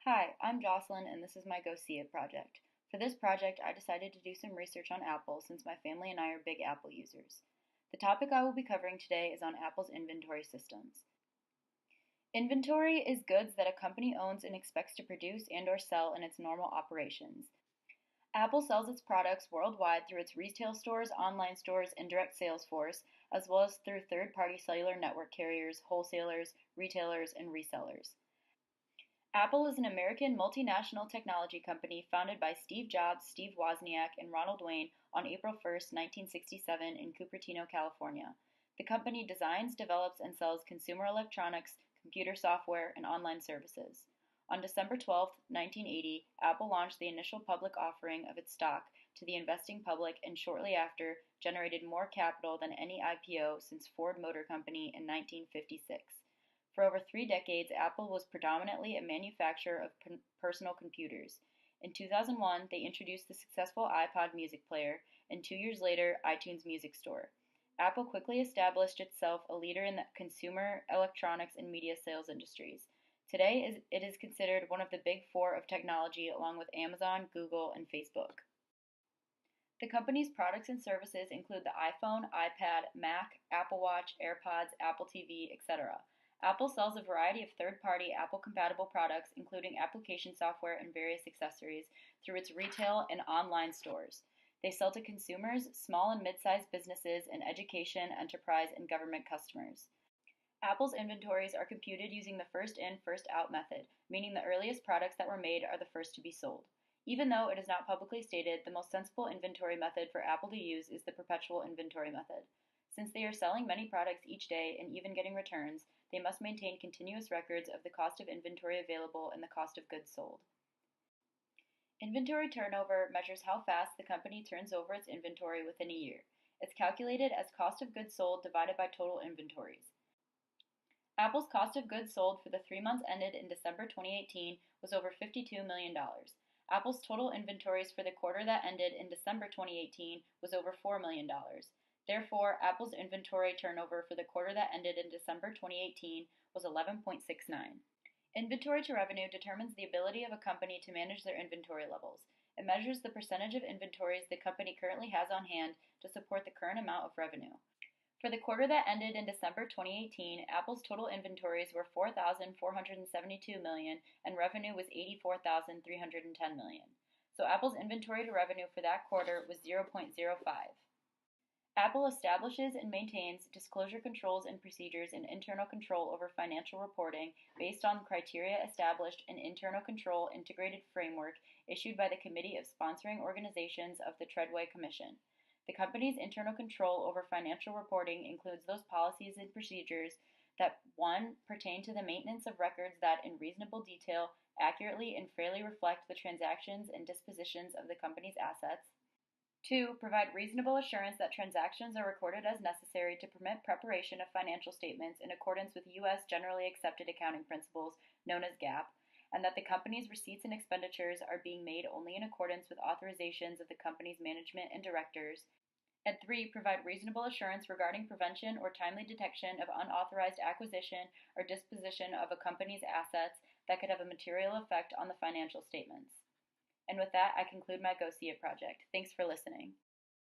Hi, I'm Jocelyn and this is my Go See It project. For this project, I decided to do some research on Apple since my family and I are big Apple users. The topic I will be covering today is on Apple's inventory systems. Inventory is goods that a company owns and expects to produce and/or sell in its normal operations. Apple sells its products worldwide through its retail stores, online stores, and direct sales force, as well as through third-party cellular network carriers, wholesalers, retailers, and resellers. Apple is an American multinational technology company founded by Steve Jobs, Steve Wozniak, and Ronald Wayne on April 1, 1967 in Cupertino, California. The company designs, develops, and sells consumer electronics, computer software, and online services. On December 12, 1980, Apple launched the initial public offering of its stock to the investing public and shortly after generated more capital than any IPO since Ford Motor Company in 1956. For over 3 decades, Apple was predominantly a manufacturer of personal computers. In 2001, they introduced the successful iPod music player, and 2 years later, iTunes Music Store. Apple quickly established itself a leader in the consumer, electronics, and media sales industries. Today, it is considered one of the big four of technology along with Amazon, Google, and Facebook. The company's products and services include the iPhone, iPad, Mac, Apple Watch, AirPods, Apple TV, etc. Apple sells a variety of third-party Apple-compatible products, including application software and various accessories, through its retail and online stores. They sell to consumers, small and mid-sized businesses, and education, enterprise, and government customers. Apple's inventories are computed using the first-in, first-out method, meaning the earliest products that were made are the first to be sold. Even though it is not publicly stated, the most sensible inventory method for Apple to use is the perpetual inventory method. Since they are selling many products each day and even getting returns, they must maintain continuous records of the cost of inventory available and the cost of goods sold. Inventory turnover measures how fast the company turns over its inventory within a year. It's calculated as cost of goods sold divided by total inventories. Apple's cost of goods sold for the 3 months ended in December 2018 was over $52 million. Apple's total inventories for the quarter that ended in December 2018 was over $4 million. Therefore, Apple's inventory turnover for the quarter that ended in December 2018 was 11.69. Inventory to revenue determines the ability of a company to manage their inventory levels. It measures the percentage of inventories the company currently has on hand to support the current amount of revenue. For the quarter that ended in December 2018, Apple's total inventories were $4,472 million and revenue was $84,310 million. So Apple's inventory to revenue for that quarter was 0.05. Apple establishes and maintains disclosure controls and procedures and internal control over financial reporting based on criteria established in Internal Control Integrated Framework issued by the Committee of Sponsoring Organizations of the Treadway Commission. The company's internal control over financial reporting includes those policies and procedures that 1. Pertain to the maintenance of records that, in reasonable detail, accurately and fairly reflect the transactions and dispositions of the company's assets. 2. Provide reasonable assurance that transactions are recorded as necessary to permit preparation of financial statements in accordance with U.S. generally accepted accounting principles, known as GAAP, and that the company's receipts and expenditures are being made only in accordance with authorizations of the company's management and directors. And 3. Provide reasonable assurance regarding prevention or timely detection of unauthorized acquisition or disposition of a company's assets that could have a material effect on the financial statements. And with that, I conclude my Go See It project. Thanks for listening.